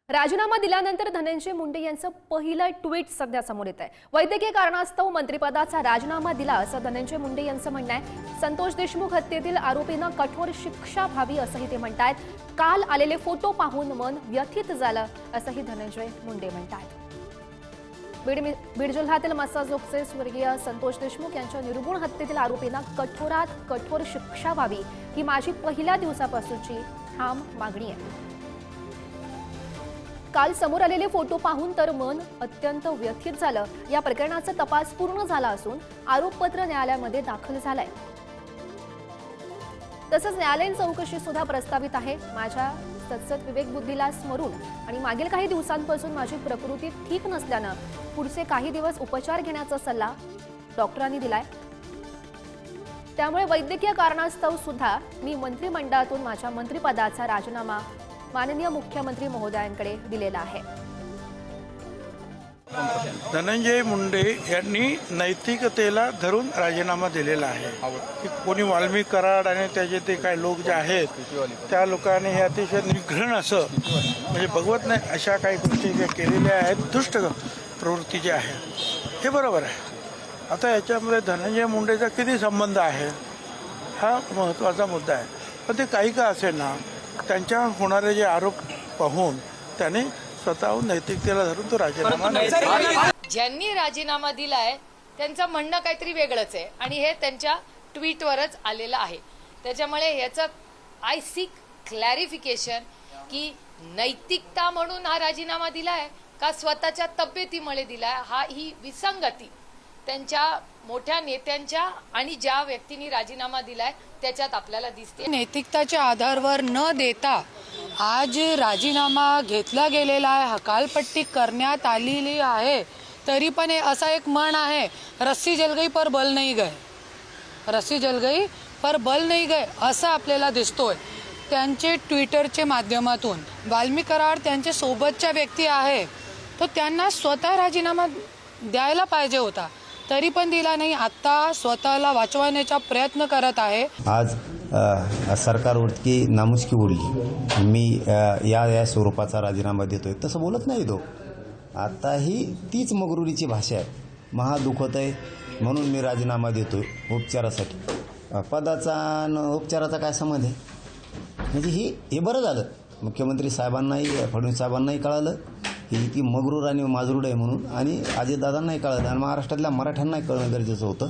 राजीनामा दिल्यानंतर धनंजय मुंडे यांचं पहिलं ट्विट सध्या समोर येत आहे। वैद्यकीय कारणास्तव मंत्रिपदाचा राजीनामा दिला असं धनंजय मुंडे यांचं म्हणणं आहे। संतोष देशमुख हत्येतील आरोपींना कठोर शिक्षा व्हावी असंही ते म्हणतात। काल आलेले फोटो पाहून मन व्यथित झालं असंही धनंजय मुंडे म्हणतात। बीड जिल्ह्यातील मसाजोगचे स्वर्गीय संतोष देशमुख यांच्या निर्गुण हत्येतील आरोपींना कठोरात कठोर शिक्षा व्हावी ही माझी पहिल्या दिवसापासूनची ठाम मागणी आहे। काल समोर आलेले फोटो पाहून तर मन अत्यंत व्यथित झालं। या प्रकरणाचा तपास पूर्ण झाला असून आरोपपत्र न्यायालयामध्ये दाखल झालंय। तसंच न्यायालयीन चौकशी सुद्धा प्रस्तावित आहे। माझ्या सतत विवेक बुद्धीला स्मरून आणि मागील काही दिवसांपासून माझी प्रकृती ठीक नसल्यानं पुढचे काही दिवस उपचार घेण्याचा सल्ला डॉक्टरांनी दिलाय। त्यामुळे वैद्यकीय कारणास्तव सुद्धा मी मंत्रिमंडळातून माझ्या मंत्रिपदाचा राजीनामा माननीय मुख्यमंत्री महोदयांकडे दिलेला आहे। धनंजय मुंडे यांनी नैतिकतेला धरून राजीनामा दिलेला आहे की कोणी वाल्मिक कराड आणि त्याचे ते काही लोक जे आहेत त्या लोकांनी हे अतिशय निघृण असं म्हणजे बघवत नाही अशा काही गोष्टी ज्या केलेल्या आहेत दुष्ट प्रवृत्ती जी आहे हे बरोबर आहे। आता याच्यामध्ये धनंजय मुंडेचा किती संबंध आहे हा महत्त्वाचा मुद्दा आहे। पण ते काही का असेल ना त्यांच्यावर होणारे जे आरोप पाहून त्याने स्वतःहून नैतिकतेला धरून तो राजीनामा ज्यांनी राजीनामा दिलाय त्यांचं म्हणणं काहीतरी वेगळंच आहे आणि हे त्यांच्या ट्विटवरच आलेलं आहे। त्याच्यामुळे याचं आय सीक क्लॅरिफिकेशन की नैतिकता म्हणून हा राजीनामा दिलाय का स्वतःच्या तब्येतीमुळे दिलाय ही विसंगती त्यांच्या मोठ्या नेत्यांच्या आणि ज्या व्यक्तींनी राजीनामा दिलाय त्याच्यात आपल्याला दिसते। नैतिकताच्या आधारावर न देता आज राजीनामा घेतला गेलेला आहे, हकालपट्टी करण्यात आलेली आहे। तरी पण असा एक म्हण आहे, रस्सी जल गई पर बल नहीं गए, रस्सी जल गई पर बल नहीं गए असं आपल्याला दिसतोय। त्यांचे ट्विटरच्या माध्यमातून वाल्मिक कराड त्यांच्या सोबतच्या व्यक्ती आहे तो त्यांना स्वतः राजीनामा द्यायला पाहिजे होता, तरी पण दिला नाही। आता स्वतःला वाचवण्याचा प्रयत्न करत आहे। आज सरकारवरती नामुष्की उडली, मी या स्वरूपाचा राजीनामा देतोय तसं बोलत नाही तो। आता ही तीच मगरुरीची भाषा आहे। महा दुखत आहे म्हणून मी राजीनामा देतोय उपचारासाठी। पदाचा आणि उपचाराचा काय संबंध आहे? म्हणजे हे बरं झालं मुख्यमंत्री साहेबांनाही फडणवीस साहेबांनाही कळालं ही ती मगरूर आणि माजरूड आहे म्हणून, आणि अजितदादांनाही कळलं आणि महाराष्ट्रातल्या मराठ्यांनाही कळणं गरजेचं होतं।